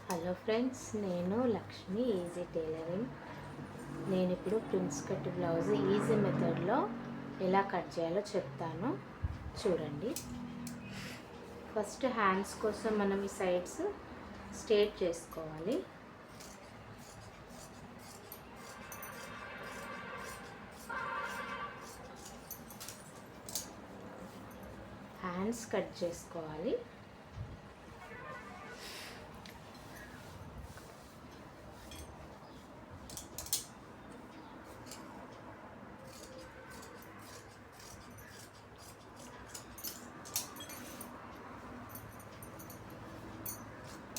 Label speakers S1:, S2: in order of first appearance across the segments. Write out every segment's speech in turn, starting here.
S1: Hello friends, నేను Lakshmi easy tailoring. నేను ఇప్పుడు ప్రిన్స్ కట్ బ్లౌజ్ ఈజీ మెథడ్లో ఎలా కట్ చేయాలో చెప్తాను, చూడండి. ఫస్ట్ హ్యాండ్స్ కోసం మనం ఈ సైడ్స్ స్ట్రేట్ చేసుకోవాలి. హ్యాండ్స్ కట్ చేసుకోవాలి.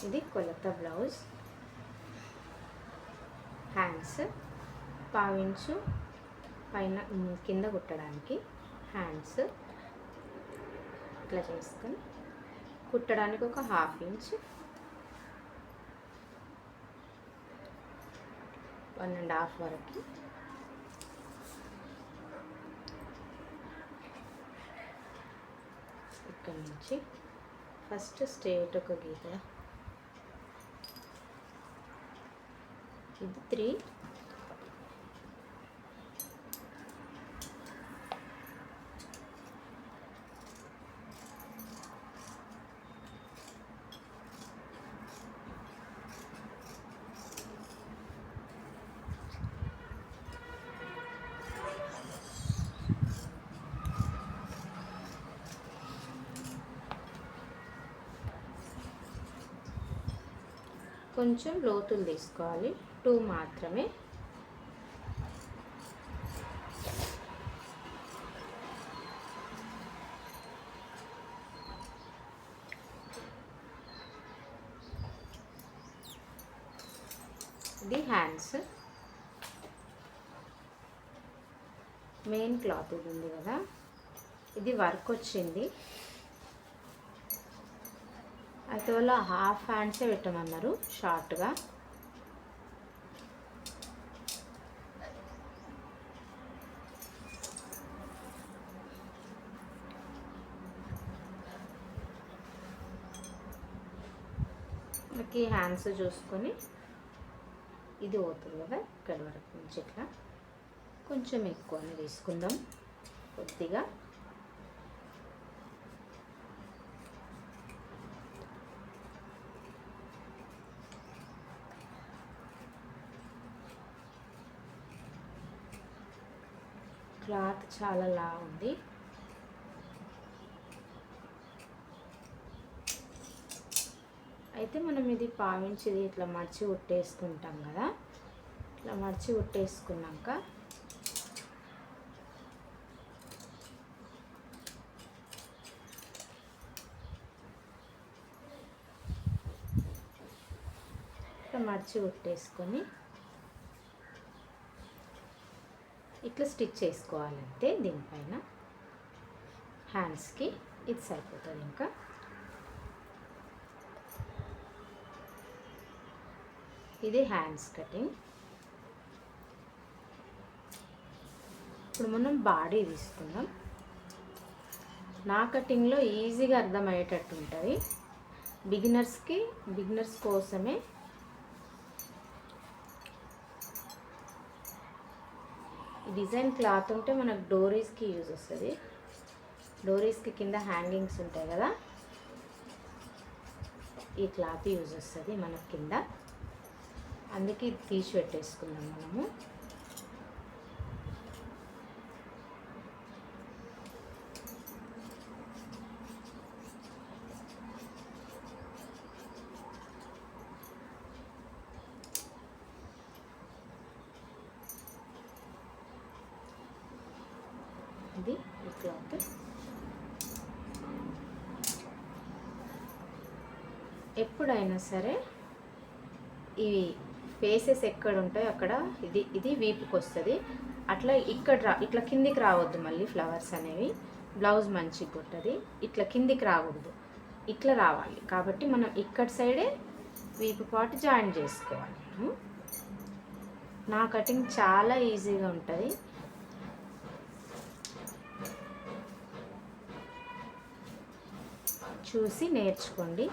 S1: ఇది కొలత బ్లౌజ్. హ్యాండ్స్ పావించు పైన కింద కుట్టడానికి హ్యాండ్స్ ఇట్లా చేసుకొని కుట్టడానికి ఒక 1/2 ఇంచ్ 1.5 వరకు ఇక్కడ నుంచి ఫస్ట్ స్ట్రేట్ ఒక గీత. ఇది 3. కొంచెం లోతులు తీసుకోవాలి, 2 మాత్రమే. ఇది హ్యాండ్స్ మెయిన్ క్లాత్ ఇది ఉంది కదా, ఇది వర్క్ వచ్చింది. అయితే వాళ్ళ 1/2 హ్యాండ్సే పెట్టమన్నారు షార్ట్గా. మనకి హ్యాండ్స్ చూసుకొని ఇది పోతుంది కదా, ఇక్కడ వరకు నుంచి ఇట్లా కొంచెం ఎక్కువనే తీసుకుందాం కొద్దిగా. క్లాత్ చాలా లా ఉంది. అయితే మనం ఇది పావించిది ఇట్లా మడిచి కుట్టేసుకుంటాం కదా. ఇట్లా మడిచి కుట్టేసుకున్నాక ఇట్లా మడిచి కుట్టేసుకొని ఇట్లా స్టిచ్ చేసుకోవాలంటే దీనిపైన హ్యాండ్స్కి ఇది సరిపోతుంది. ఇంకా ఇది హ్యాండ్స్ కటింగ్. ఇప్పుడు మనం బాడీ తీసుకుందాం. నా కటింగ్లో ఈజీగా అర్థమయ్యేటట్టు ఉంటుంది. బిగినర్స్ కోసమే. డిజైన్ క్లాత్ ఉంటే మనకు డోరీస్కి యూజ్ వస్తుంది. డోరీస్కి కింద హ్యాంగింగ్స్ ఉంటాయి కదా, ఈ క్లాత్ యూజ్ వస్తుంది మనకు కింద. అందుకే ఇది తీసి పెట్టేసుకుందాం మనము. ఇది ఈ క్లాత్. ఎప్పుడైనా సరే ఇవి ఫేసెస్ ఎక్కడ ఉంటాయో అక్కడ ఇది వీపుకి వస్తుంది. అట్లా ఇట్లా కిందికి రావద్దు. మళ్ళీ ఫ్లవర్స్ అనేవి బ్లౌజ్ మంచిగా కొట్టది. ఇట్లా కిందికి రాకూడదు, ఇట్లా రావాలి. కాబట్టి మనం ఇక్కడ సైడే వీపు పాటు జాయిన్ చేసుకోవాలి. నా కటింగ్ చాలా ఈజీగా ఉంటుంది. చూసి నేర్చుకోండి.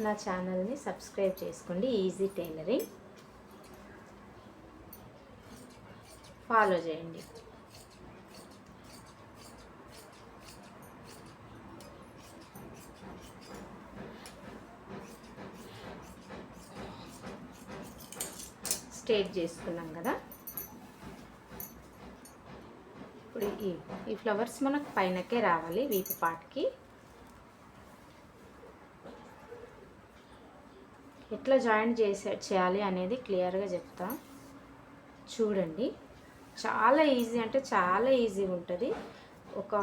S1: నా ఛానల్ని సబ్స్క్రైబ్ చేసుకోండి. ఈజీ టైలరింగ్ ఫాలో చేయండి. స్ట్రేట్ చేసుకున్నాం కదా. ఇప్పుడు ఈ ఫ్లవర్స్ మనకు పైనకే రావాలి, వీపు పాటికి. ఎట్లా జాయింట్ చేయాలి అనేది క్లియర్గా చెప్తా, చూడండి. చాలా ఈజీ, అంటే చాలా ఈజీ ఉంటుంది. ఒక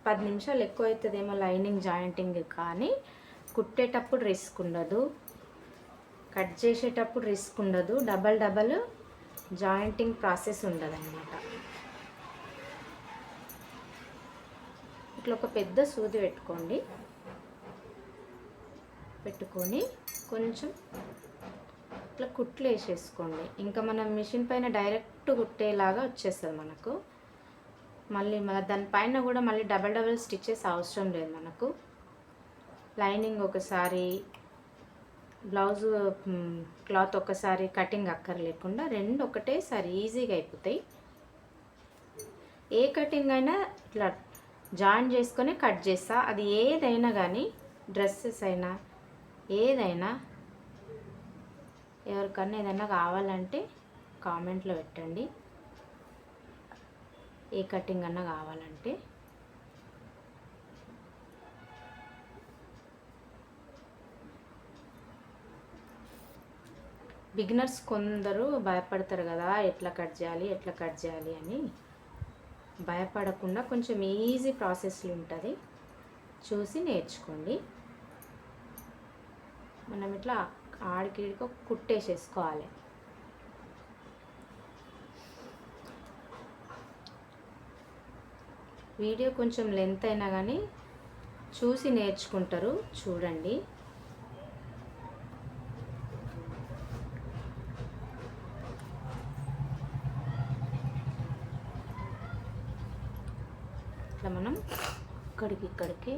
S1: 10 నిమిషాలు ఎక్కువ అవుతుందేమో లైనింగ్ జాయింటింగ్, కానీ కుట్టేటప్పుడు రిస్క్ ఉండదు, కట్ చేసేటప్పుడు రిస్క్ ఉండదు, డబల్ జాయింటింగ్ ప్రాసెస్ ఉండదు అన్నమాట. ఇట్లా ఒక పెద్ద సూది పెట్టుకొని కొంచెం ఇట్లా కుట్లు వేసేసుకోండి. ఇంకా మనం మిషన్ పైన డైరెక్ట్ కుట్టేలాగా వచ్చేస్తుంది మనకు. మళ్ళీ దానిపైన కూడా మళ్ళీ డబల్ స్టిచెస్ అవసరం లేదు మనకు. లైనింగ్ ఒకసారి, బ్లౌజ్ క్లాత్ ఒకసారి కటింగ్ అక్కర్లేకుండా రెండు ఒకటేసారి ఈజీగా అయిపోతాయి. ఏ కటింగ్ అయినా ఇట్లా జాయిన్ చేసుకొని కట్ చేస్తా. అది ఏదైనా కానీ, డ్రెస్సెస్ అయినా ఏదైనా. ఎవరికన్నా ఏదైనా కావాలంటే కామెంట్లో పెట్టండి, ఏ కటింగ్ అన్నా కావాలంటే. బిగినర్స్ కొందరు భయపడతారు కదా, ఎట్లా కట్ చేయాలి అని. భయపడకుండా కొంచెం ఈజీ ప్రాసెస్లో ఉంటుంది, చూసి నేర్చుకోండి. మనం ఇట్లా ఆడికిడికి కుట్టేసేసుకోవాలి. వీడియో కొంచెం లెంత్ అయినా కానీ చూసి నేర్చుకుంటారు, చూడండి. ఇట్లా మనం ఇక్కడికి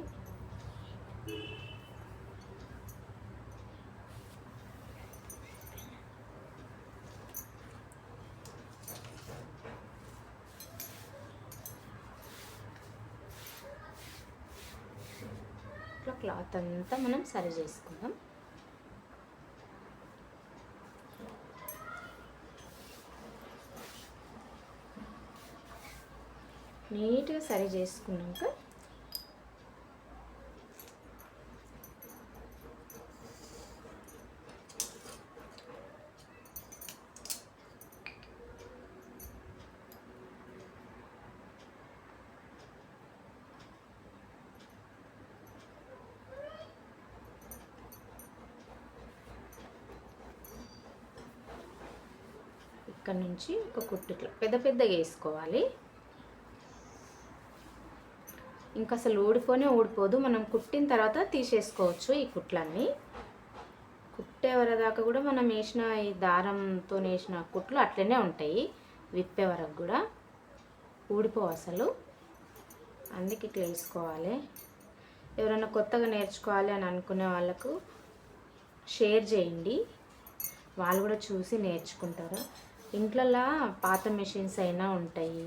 S1: ఇట్లా క్లాత్ అంతా మనం సరి చేసుకుందాం. నీట్గా సరి చేసుకున్నాక ఇక్కడ నుంచి ఒక కుట్టు ఇట్లా పెద్దగా వేసుకోవాలి. ఇంకా అసలు ఊడిపోదు. మనం కుట్టిన తర్వాత తీసేసుకోవచ్చు ఈ కుట్లన్నీ. కుట్టే వరదాకా కూడా మనం వేసిన ఈ దారంతో వేసిన కుట్లు అట్లనే ఉంటాయి, విప్పే వరకు కూడా ఊడిపోవు అసలు. అందుకే ఇట్లా వేసుకోవాలి. ఎవరైనా కొత్తగా నేర్చుకోవాలి అని అనుకునే వాళ్ళకు షేర్ చేయండి, వాళ్ళు కూడా చూసి నేర్చుకుంటారు. ఇంట్లల్లో పాత మెషిన్స్ అయినా ఉంటాయి,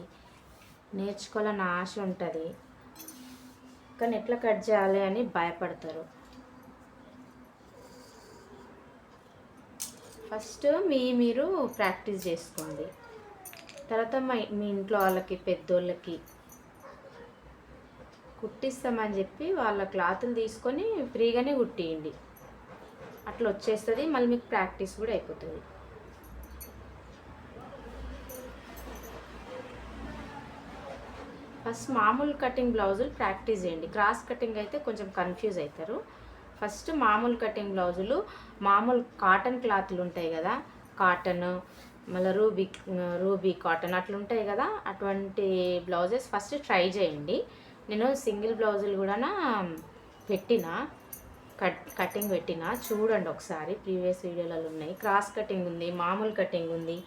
S1: నేర్చుకోవాలని ఆశ ఉంటుంది, కానీ ఎట్లా కట్ చేయాలి అని భయపడతారు. ఫస్ట్ మీరు ప్రాక్టీస్ చేసుకోండి. తర్వాత మీ ఇంట్లో వాళ్ళకి, పెద్దోళ్ళకి కుట్టిస్తామని చెప్పి వాళ్ళ క్లాతులు తీసుకొని ఫ్రీగానే కుట్టియండి. అట్లా వచ్చేస్తుంది, మళ్ళీ మీకు ప్రాక్టీస్ కూడా అయిపోతుంది. ఫస్ట్ మామూలు కటింగ్ బ్లౌజులు ప్రాక్టీస్ చేయండి. క్రాస్ కటింగ్ అయితే కొంచెం కన్ఫ్యూజ్ అవుతారు. ఫస్ట్ మామూలు కటింగ్ బ్లౌజులు, మామూలు కాటన్ క్లాత్లు ఉంటాయి కదా, కాటన్, మళ్ళీ రూబీ కాటన్ అట్లా ఉంటాయి కదా, అటువంటి బ్లౌజెస్ ఫస్ట్ ట్రై చేయండి. నేను సింగిల్ బ్లౌజులు కూడా కటింగ్ పెట్టిన, చూడండి ఒకసారి. ప్రీవియస్ వీడియోలలో ఉన్నాయి. క్రాస్ కటింగ్ ఉంది, మామూలు కటింగ్ ఉంది,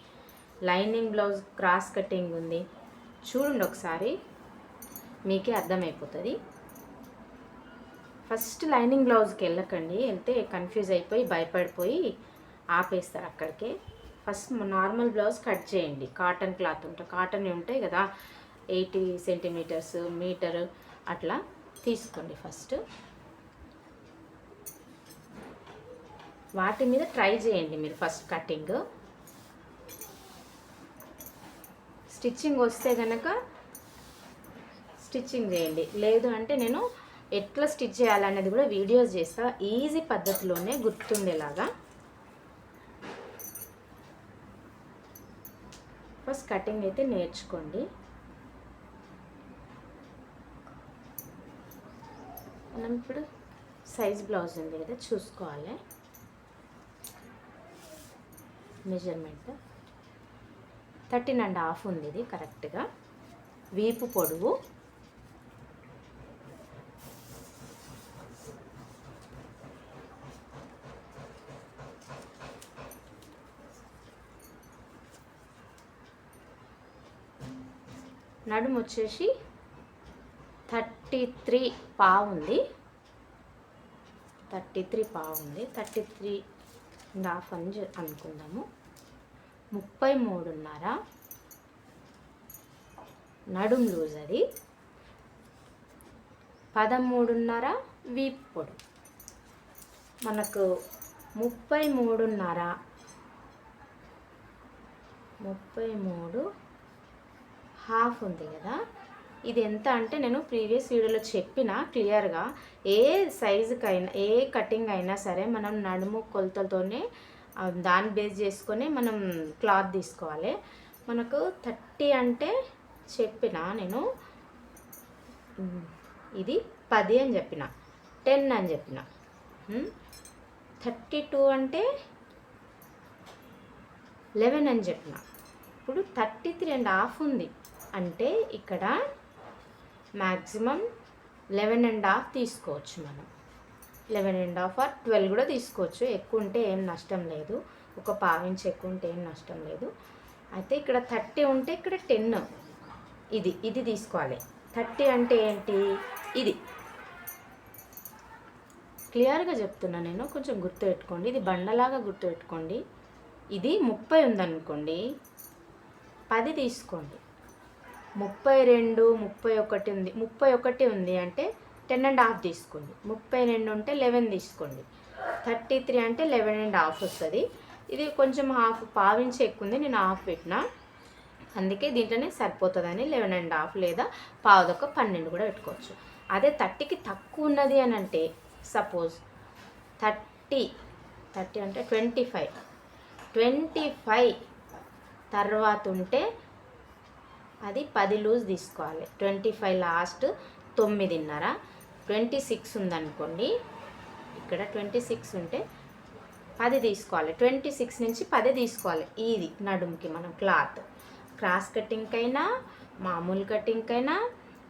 S1: లైనింగ్ బ్లౌజ్ క్రాస్ కటింగ్ ఉంది. చూడండి ఒకసారి, మీకే అర్థమైపోతుంది. ఫస్ట్ లైనింగ్ బ్లౌజ్కి వెళ్ళకండి, వెళ్తే కన్ఫ్యూజ్ అయిపోయి భయపడిపోయి ఆపేస్తారు అక్కడికే. ఫస్ట్ నార్మల్ బ్లౌజ్ కట్ చేయండి. కాటన్ క్లాత్ ఉంటాయి, కాటన్ ఉంటాయి కదా, 80 సెంటీమీటర్స్ మీటర్ అట్లా తీసుకోండి. ఫస్ట్ వాటి మీద ట్రై చేయండి మీరు. ఫస్ట్ కటింగ్ స్టిచ్చింగ్ వస్తే కనుక స్టిచ్చింగ్ చేయండి, లేదు అంటే నేను ఎట్లా స్టిచ్ చేయాలనేది కూడా వీడియోస్ చేస్తా, ఈజీ పద్ధతిలోనే గుర్తుండేలాగా. ఫస్ట్ కటింగ్ అయితే నేర్చుకోండి. మనం ఇప్పుడు సైజ్ బ్లౌజ్ ఉంది కదా చూసుకోవాలి. మెజర్మెంట్ 13.5 ఉంది ఇది కరెక్ట్గా. వీపు పొడవు నడుము వచ్చేసి 33 పావు ఉంది. 33 పావు ఉంది, 33.5 అని అనుకుందాము. 33.5 నడుం లూజ్, అది 13.5 వీప్ పొడవు. మనకు 33.5 ఉంది కదా. ఇది ఎంత అంటే నేను ప్రీవియస్ వీడియోలో చెప్పిన క్లియర్గా, ఏ సైజుకైనా ఏ కటింగ్ అయినా సరే మనం నడుము కొలతలతోనే దాన్ని బేస్ చేసుకొని మనం క్లాత్ తీసుకోవాలి. మనకు 30 అంటే చెప్పిన నేను, ఇది 10 అని చెప్పిన, 10 అని చెప్పిన. 32 అంటే 11 అని చెప్పిన. ఇప్పుడు 33.5 ఉంది అంటే ఇక్కడ మ్యాక్సిమం 11.5 తీసుకోవచ్చు మనం. 11.5 or 12 కూడా తీసుకోవచ్చు. ఎక్కువ ఉంటే ఏం నష్టం లేదు, ఒక పావించి ఎక్కువ ఉంటే ఏం నష్టం లేదు. అయితే ఇక్కడ 30 ఉంటే ఇక్కడ 10 ఇది తీసుకోవాలి. 30 అంటే ఏంటి, ఇది క్లియర్గా చెప్తున్నా నేను, కొంచెం గుర్తుపెట్టుకోండి. ఇది బండలాగా గుర్తుపెట్టుకోండి. ఇది 30 ఉందనుకోండి, 10 తీసుకోండి. 32, 31 ఉంది, 31 ఉంది అంటే 10.5 తీసుకోండి. 32 ఉంటే 11 తీసుకోండి. 33 అంటే 11.5 వస్తుంది. ఇది కొంచెం పావించి ఎక్కువ ఉంది, నేను హాఫ్ పెట్టినా, అందుకే దీంట్లోనే సరిపోతుందని 11.5 లేదా 11.5 కూడా పెట్టుకోవచ్చు. అదే 30కి తక్కువ ఉన్నది అని అంటే, సపోజ్ 30 అంటే 25 తర్వాత ఉంటే అది 10 లూజ్ తీసుకోవాలి. 25 లాస్ట్ 9.5. 26 ఉందనుకోండి, ఇక్కడ 26 ఉంటే 10 తీసుకోవాలి. 26 నుంచి 10 తీసుకోవాలి. ఇది నడుముకి మనం క్లాత్ క్రాస్ కటింగ్కైనా మామూలు కటింగ్కైనా,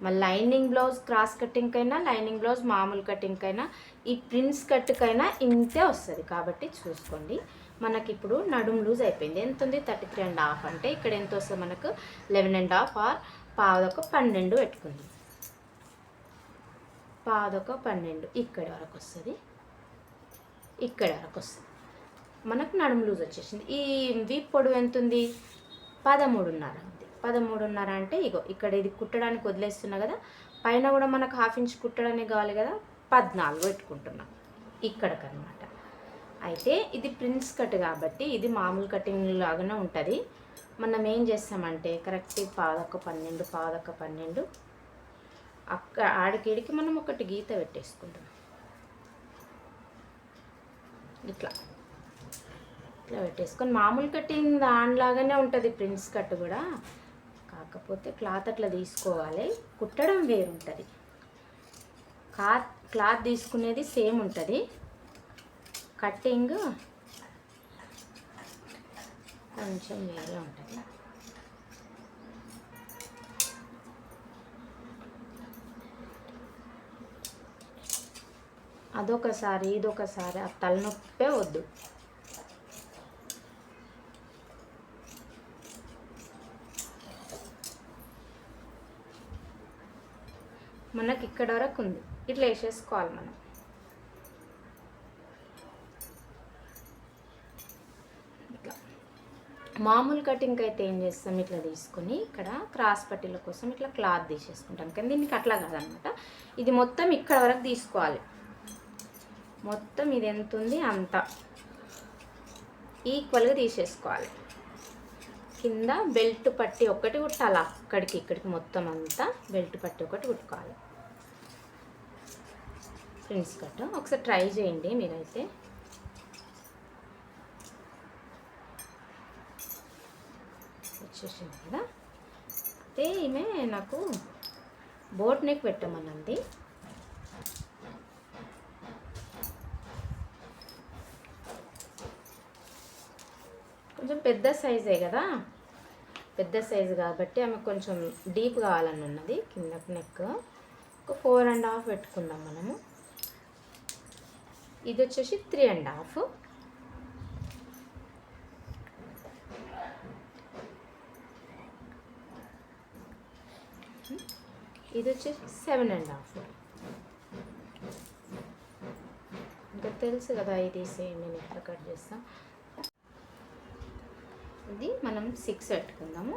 S1: మళ్ళీ లైనింగ్ బ్లౌజ్ క్రాస్ కటింగ్కైనా, లైనింగ్ బ్లౌజ్ మామూలు కటింగ్కైనా, ఈ ప్రిన్స్ కట్టుకైనా ఇంతే వస్తుంది. కాబట్టి చూసుకోండి. మనకి ఇప్పుడు నడుము లూజ్ అయిపోయింది. ఎంత ఉంది, 33.5 అంటే ఇక్కడ ఎంత వస్తుంది మనకు, 11.5 or 11.12 పెట్టుకుంది. 11.12 ఇక్కడి వరకు వస్తుంది, ఇక్కడి వరకు వస్తుంది. మనకు నడుము లూజ్ వచ్చేసింది. ఈ వీప్ పొడవు ఎంత ఉంది, 13.5 ఉంది. 13.5 అంటే ఇగో ఇక్కడ ఇది కుట్టడానికి వదిలేస్తున్నా కదా, పైన కూడా మనకు హాఫ్ ఇంచ్ కుట్టడానికి కావాలి కదా, 14 పెట్టుకుంటున్నాం ఇక్కడికన్నమాట. అయితే ఇది ప్రిన్స్ కట్ కాబట్టి ఇది మామూలు కటింగ్ లాగానే ఉంటుంది. మనం ఏం చేస్తామంటే కరెక్ట్ 11.12 ఆడికేడికి మనం ఒకటి గీత పెట్టేసుకుంటాం. ఇట్లా పెట్టేసుకొని మామూలు కటింగ్ దానిలాగానే ఉంటుంది ప్రిన్స్ కట్ కూడా, కాకపోతే క్లాత్ అట్లా తీసుకోవాలి, కుట్టడం వేరు ఉంటుంది. క్లాత్ తీసుకునేది సేమ్ ఉంటుంది, కటింగ్ కొంచెం వేరే ఉంటుంది. అదొకసారి ఇదొకసారి ఆ తలనొప్పే వద్దు. మనకి ఇక్కడ వరకు ఉంది, ఇట్లా వేసేసుకోవాలి మనం. మామూలు కటింగ్ అయితే ఏం చేస్తాం, ఇట్లా తీసుకొని ఇక్కడ క్రాస్ పట్టీల కోసం ఇట్లా క్లాత్ తీసేసుకుంటాం. కానీ దీనికి అట్లా కాదనమాట. ఇది మొత్తం ఇక్కడ వరకు తీసుకోవాలి. మొత్తం ఇది ఎంత ఉంది అంత ఈక్వల్గా తీసేసుకోవాలి. కింద బెల్ట్ పట్టి ఒకటి కుట్టాలి, అక్కడికి ఇక్కడికి మొత్తం అంతా బెల్ట్ పట్టి ఒకటి కుట్టుకోవాలి. ప్రిన్స్ కట్ ఒకసారి ట్రై చేయండి మీరైతే. వచ్చేసింది కదా. అయితే ఈమె నాకు బోట్ నెక్ పెట్టమన్నది. కొంచెం పెద్ద సైజే కదా, పెద్ద సైజు కాబట్టి ఆమె కొంచెం డీప్ కావాలని ఉన్నది. కింద నెక్ ఒక 4.5 పెట్టుకుందాం మనము. ఇది వచ్చేసి 3.5. ఇది వచ్చేసి 7.5. ఇంకా తెలుసు కదా, ఇది సేమ్ నేను ఎట్లా కట్ చేస్తాం. ఇది మనం 6 పెట్టుకుందాము.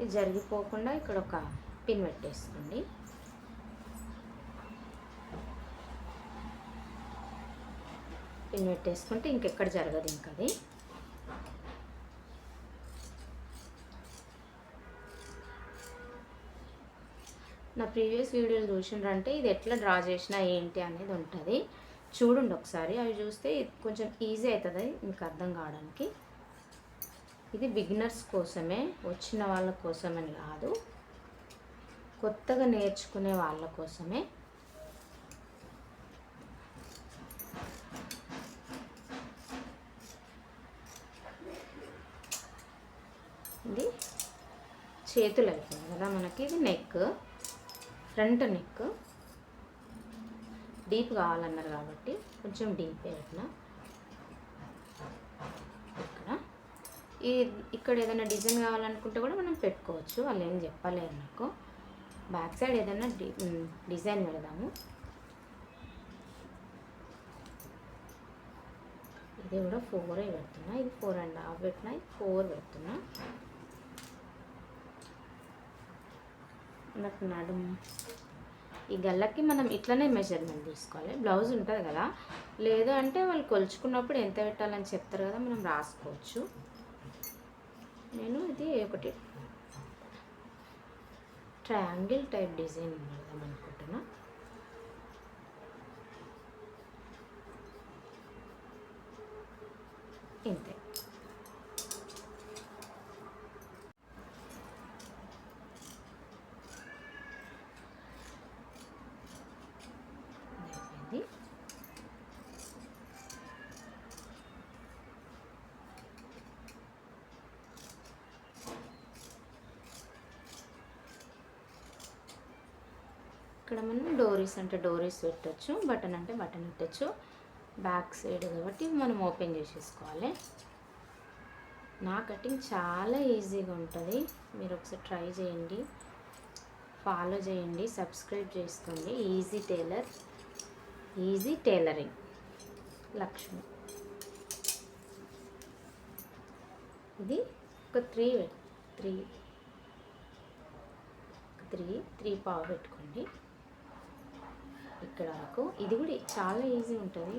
S1: ఇది జరిగిపోకుండా ఇక్కడ ఒక పిన్ పెట్టేసుకోండి. పిన్ పెట్టేసుకుంటే ఇంకెక్కడ జరగదు. ఇంకా అది నా ప్రీవియస్ వీడియోలు చూసిండ్రంటే ఇది ఎట్లా డ్రా చేసినా ఏంటి అనేది ఉంటుంది, చూడండి ఒకసారి. అవి చూస్తే కొంచెం ఈజీ అవుతుంది మీకు అర్థం కావడానికి. ఇది బిగినర్స్ కోసమే, వచ్చిన వాళ్ళ కోసమని కాదు, కొత్తగా నేర్చుకునే వాళ్ళ కోసమే. ఇది చేతులు అయిపోయింది కదా మనకి. ఇది నెక్, ఫ్రంట్ నెక్ డీప్ కావాలన్నారు కాబట్టి కొంచెం డీప్ పెట్టిన. ఇక్కడ ఏదైనా డిజైన్ కావాలనుకుంటే కూడా మనం పెట్టుకోవచ్చు, వాళ్ళు ఏం చెప్పలేదు నాకు. బ్యాక్ సైడ్ ఏదైనా డిజైన్ పెడదాము. ఇది కూడా 4 పెడుతున్నా, ఇది 4.5 పెట్టినా, ఇది 4 పెడుతున్నా. నాకు నడుము ఈ గల్లకి మనం ఇట్లనే మెజర్మెంట్ తీసుకోవాలి. బ్లౌజ్ ఉంటుంది కదా, లేదు అంటే వాళ్ళు కొలుచుకున్నప్పుడు ఎంత పెట్టాలని చెప్తారు కదా, మనం రాసుకోవచ్చు. నేను ఇది ఒకటి ట్రయాంగిల్ టైప్ డిజైన్ పెడదాం అనుకుంటున్నా. ఇంతే. ఇక్కడ మనం డోరీస్ అంటే డోరీస్ పెట్టచ్చు, బటన్ అంటే బటన్ పెట్టచ్చు. బ్యాక్ సైడ్ కాబట్టి మనం ఓపెన్ చేసేసుకోవాలి. నా కటింగ్ చాలా ఈజీగా ఉంటుంది, మీరు ఒకసారి ట్రై చేయండి, ఫాలో చేయండి, సబ్స్క్రైబ్ చేసుకోండి. Easy tailor, easy tailoring Lakshmi. ఇది ఒక 3 పావు పెట్టుకోండి ఇక్కడ వరకు. ఇది కూడా చాలా ఈజీ ఉంటుంది,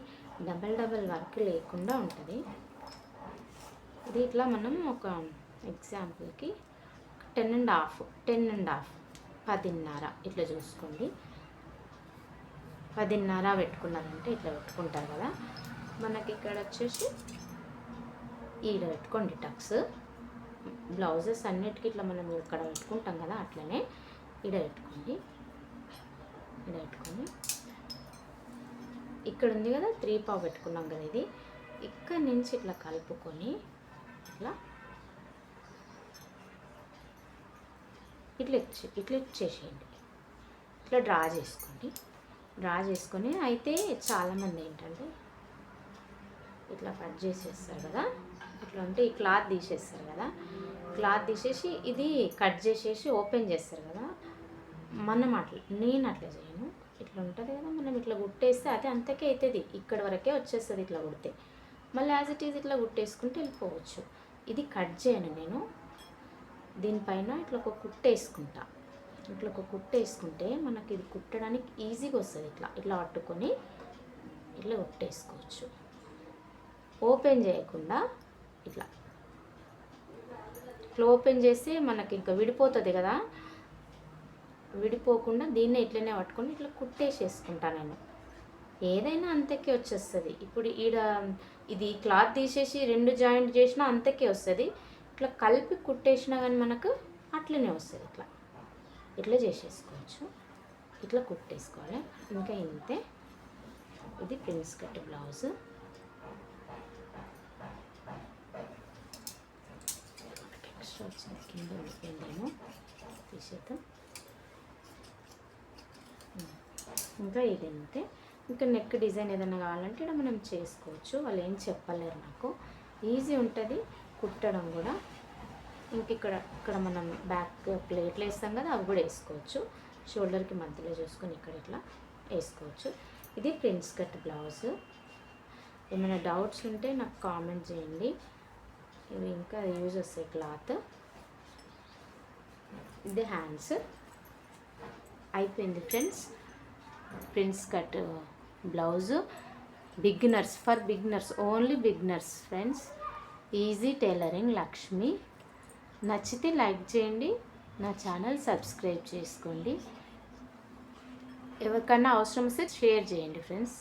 S1: డబల్ వర్క్ లేకుండా ఉంటుంది. ఇది ఇట్లా మనం ఒక ఎగ్జాంపుల్కి 10.5 10.5 ఇట్లా చూసుకోండి. 10.5 పెట్టుకున్నారంటే ఇట్లా పెట్టుకుంటారు కదా. మనకి ఇక్కడ వచ్చేసి ఈడ పెట్టుకోండి టక్స్. బ్లౌజెస్ అన్నిటికీ ఇట్లా మనం ఇక్కడ పెట్టుకుంటాం కదా, అట్లనే ఈడ పెట్టుకోండి. ఈడ పెట్టుకొని ఇక్కడ ఉంది కదా 3 పావు పెట్టుకున్నాం కదా, ఇది ఇక్కడ నుంచి ఇట్లా కలుపుకొని ఇట్లా ఇచ్చేసేయండి. ఇట్లా డ్రా చేసుకొని అయితే చాలామంది ఏంటంటే ఇట్లా కట్ చేసేస్తారు కదా, ఇట్లా ఉంటే ఈ క్లాత్ తీసేస్తారు కదా, క్లాత్ తీసేసి ఇది కట్ చేసేసి ఓపెన్ చేస్తారు కదా. నేను అట్లా చేయను, ఇట్లా ఇట్లా ఉంటుంది కదా, మనం ఇట్లా కుట్టేస్తే అదే అంతకే అవుతుంది, ఇక్కడ వరకే వచ్చేస్తుంది ఇట్లా కుడితే. మళ్ళీ యాజ్ ఇట్ ఈజ్ ఇట్లా కుట్టేసుకుంటే వెళ్ళిపోవచ్చు. ఇది కట్ చేయను నేను, దీనిపైన ఇట్లా ఒక కుట్టేసుకుంటా. ఇట్లా ఒక కుట్టేసుకుంటే మనకి ఇది కుట్టడానికి ఈజీగా వస్తుంది. ఇట్లా ఇట్లా పట్టుకొని ఇట్లా కుట్టేసుకోవచ్చు. ఓపెన్ చేయకుండా ఇట్లా ఇట్లా ఓపెన్ చేస్తే మనకి ఇంకా విడిపోతుంది కదా, విడిపోకుండా దీన్నే ఇట్లనే పట్టుకొని ఇట్లా కుట్టేసేసుకుంటా నేను. ఏదైనా అంతకే వచ్చేస్తుంది. ఇప్పుడు ఈడ ఇది క్లాత్ తీసేసి 2 జాయింట్ చేసినా అంతకే వస్తుంది. ఇట్లా కలిపి కుట్టేసినా కానీ మనకు అట్లనే వస్తుంది. ఇట్లా ఇట్లా చేసేసుకోవచ్చు, ఇట్లా కుట్టేసుకోవాలి. ఇంకా ఇంతే. ఇది ప్రిన్స్ కట్ బ్లౌజ్. ఎక్స్ట్రా వచ్చింది కింద ఉండిపోయిందేమో, తీసేద్దాం. ఇంకా ఇది అంతే. ఇంకా నెక్ డిజైన్ ఏదైనా కావాలంటే ఇక్కడ మనం చేసుకోవచ్చు, వాళ్ళు ఏం చెప్పలేరు నాకు. ఈజీ ఉంటుంది కుట్టడం కూడా. ఇంక ఇక్కడ మనం బ్యాక్ ప్లేట్లు వేస్తాం కదా, అవి కూడా వేసుకోవచ్చు. షోల్డర్కి మధ్యలో చూసుకొని ఇక్కడ ఇట్లా వేసుకోవచ్చు. ఇది ప్రిన్స్ కట్ బ్లౌజ్. ఏమైనా డౌట్స్ ఉంటే నాకు కామెంట్ చేయండి. ఇవి ఇంకా యూజ్ వస్తాయి క్లాత్. ఇది హ్యాండ్స్ అయిపోయింది friends. Prince cut blouse beginners, for beginners, only beginners friends. Easy tailoring Lakshmi. నచ్చితే లైక్ చేయండి, నా ఛానల్ సబ్స్క్రైబ్ చేసుకోండి. ఎవరికన్నా అవసరం వస్తే షేర్ చేయండి ఫ్రెండ్స్.